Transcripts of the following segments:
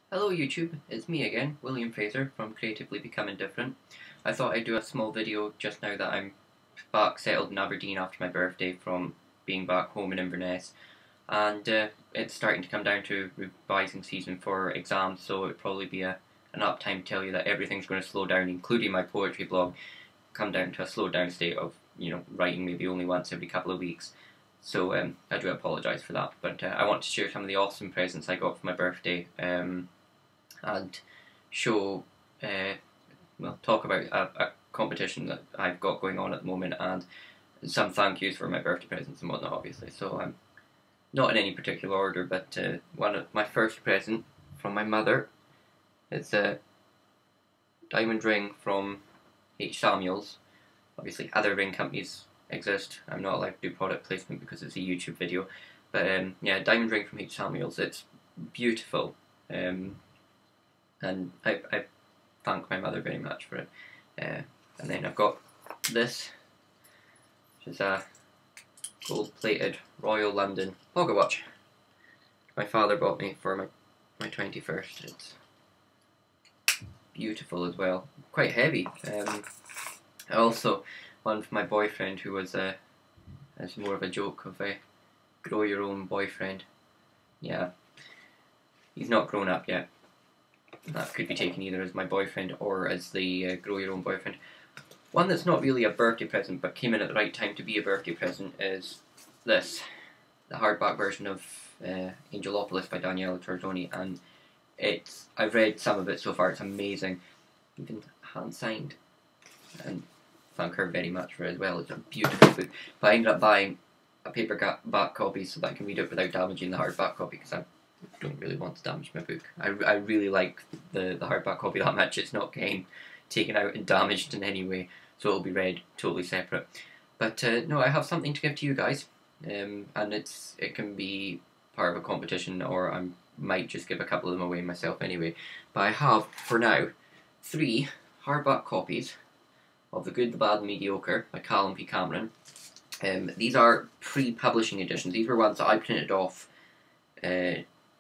Hello YouTube, it's me again, William Fraser from Creatively Becoming Different. I thought I'd do a small video just now that I'm back settled in Aberdeen after my birthday from being back home in Inverness, and it's starting to come down to revising season for exams, so it'd probably be an up time to tell you that everything's going to slow down, including my poetry blog, come down to a slowed down state of, writing maybe only once every couple of weeks. So I do apologise for that, but I want to share some of the awesome presents I got for my birthday. And show, talk about a competition that I've got going on at the moment, and some thank yous for my birthday presents and whatnot, obviously. So not in any particular order, but one of my first present from my mother is a diamond ring from H. Samuels. Obviously, other ring companies exist. I'm not allowed to do product placement because it's a YouTube video, but yeah, diamond ring from H. Samuels. It's beautiful. And I thank my mother very much for it. And then I've got this, which is a gold-plated Royal London pocket watch. My father bought me for my 21st. It's beautiful as well, quite heavy. Also, one for my boyfriend, who was as more of a joke of a grow your own boyfriend. Yeah, he's not grown up yet. That could be taken either as my boyfriend or as the grow your own boyfriend. One that's not really a birthday present but came in at the right time to be a birthday present is this, the hardback version of Angelopolis by Daniela Tortoni, and I've read some of it so far. It's amazing, even hand signed, and thank her very much for it as well. It's a beautiful book, but I ended up buying a paperback copy so that I can read it without damaging the hardback copy, because I don't really want to damage my book. I really like the hardback copy that much. It's not getting taken out and damaged in any way, so it'll be read totally separate. But no, I have something to give to you guys, and it can be part of a competition, or I might just give a couple of them away myself anyway. But I have, for now, 3 hardback copies of The Good, the Bad and the Mediocre by Callum P. Cameron. These are pre-publishing editions. These were ones that I printed off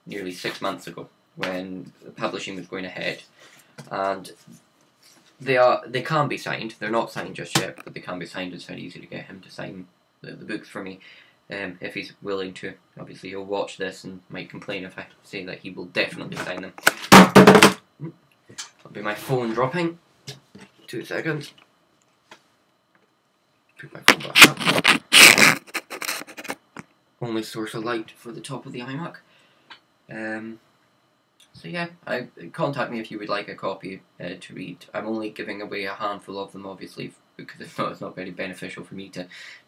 nearly 6 months ago when the publishing was going ahead, and they can be signed. They're not signed just yet, but they can be signed. It's very easy to get him to sign the books for me, if he's willing to. Obviously he'll watch this and might complain if I say that he will definitely sign them. That'll be my phone dropping. 2 seconds. Put my phone back up. Only source of light for the top of the iMac. So yeah, contact me if you would like a copy to read. I'm only giving away a handful of them, obviously, because it's not very beneficial for me to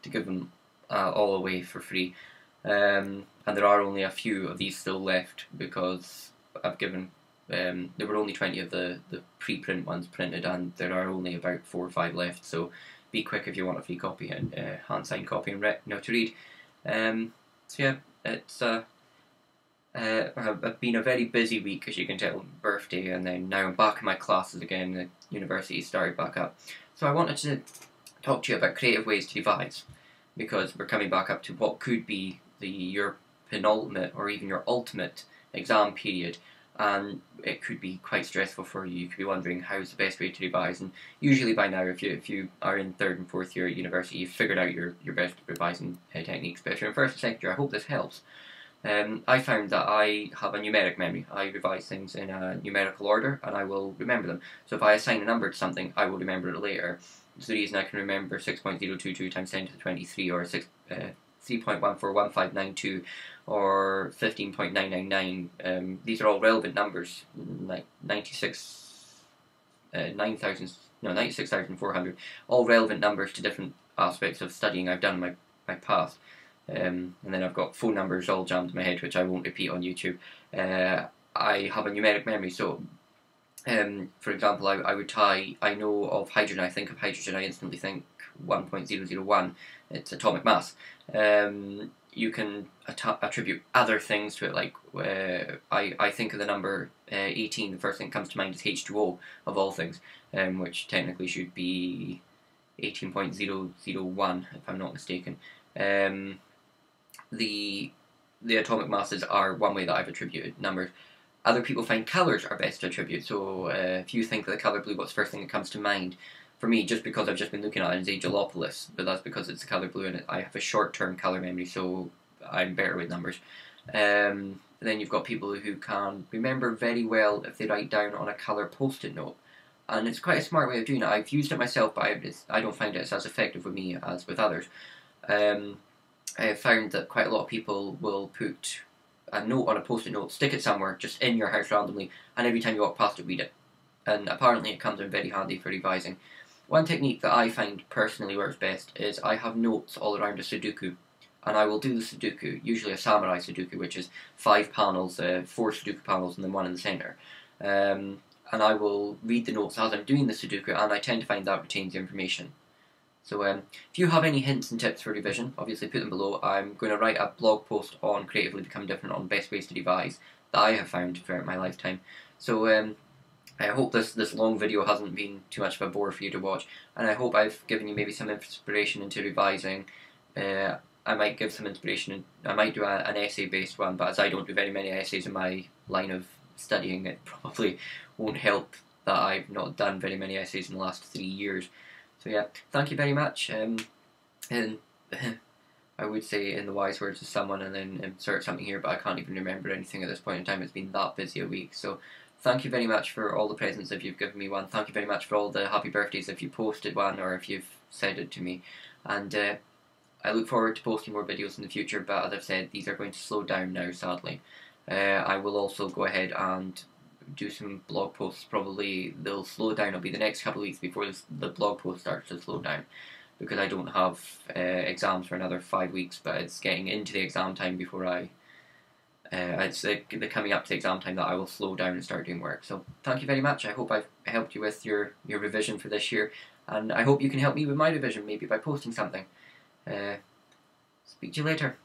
give them all away for free. And there are only a few of these still left, because I've given there were only 20 of the pre-print ones printed, and there are only about 4 or 5 left. So be quick if you want a free copy and hand signed copy and to read. So yeah, it's I've been a very busy week, as you can tell, birthday, and then now I'm back in my classes again. The university started back up, so I wanted to talk to you about creative ways to devise, because we're coming back up to what could be your penultimate or even your ultimate exam period, and it could be quite stressful for you. You could be wondering how's the best way to revise, and usually by now, if you are in 3rd and 4th year at university, you've figured out your best revising techniques. But if you're in 1st and 2nd year, I hope this helps. I found that I have a numeric memory. I revise things in a numerical order, and I will remember them. So if I assign a number to something, I will remember it later. It's the reason I can remember 6.022 times 10 to the 23, or 3.141592, or 15.999. These are all relevant numbers, like 96,400, all relevant numbers to different aspects of studying I've done in my past. And then I've got phone numbers all jammed in my head, which I won't repeat on YouTube. I have a numeric memory, so for example, I know of hydrogen, I think of hydrogen, I instantly think 1.001, it's atomic mass. You can attribute other things to it, like I think of the number 18, the first thing that comes to mind is H2O, of all things, which technically should be 18.001, if I'm not mistaken. The atomic masses are one way that I've attributed numbers. Other people find colours are best to attribute. So if you think of the colour blue, what's the first thing that comes to mind? For me, just because I've just been looking at it, is Angelopolis, but that's because it's the colour blue and I have a short-term colour memory, so I'm better with numbers. Then you've got people who can remember very well if they write down on a colour post-it note. And it's quite a smart way of doing it. I've used it myself, but I don't find it as effective with me as with others. I have found that quite a lot of people will put a note on a post-it note, stick it somewhere, just in your house randomly, and every time you walk past it, read it. And apparently it comes in very handy for revising. One technique that I find personally works best is I have notes all around a Sudoku, and I will do the Sudoku, usually a samurai Sudoku, which is 5 panels, 4 Sudoku panels, and then one in the centre. And I will read the notes as I'm doing the Sudoku, and I tend to find that retains the information. So if you have any hints and tips for revision, obviously put them below. I'm going to write a blog post on Creatively Become Different on best ways to revise that I have found throughout my lifetime. So I hope this long video hasn't been too much of a bore for you to watch, and I hope I've given you maybe some inspiration into revising. I might give some inspiration, I might do an essay-based one, but as I don't do very many essays in my line of studying, it probably won't help that I've not done very many essays in the last 3 years. So yeah, thank you very much, and I would say in the wise words of someone and then insert something here, but I can't even remember anything at this point in time. It's been that busy a week. So thank you very much for all the presents if you've given me one. Thank you very much for all the happy birthdays if you posted one or if you've said it to me. And I look forward to posting more videos in the future, but as I've said, these are going to slow down now, sadly. I will also go ahead and do some blog posts. Probably they'll slow down. It'll be the next couple of weeks before the blog post starts to slow down, because I don't have exams for another 5 weeks, but it's getting into the exam time before it's the coming up to the exam time that I will slow down and start doing work. So thank you very much. I hope I've helped you with your revision for this year, and I hope you can help me with my revision, maybe by posting something. Speak to you later.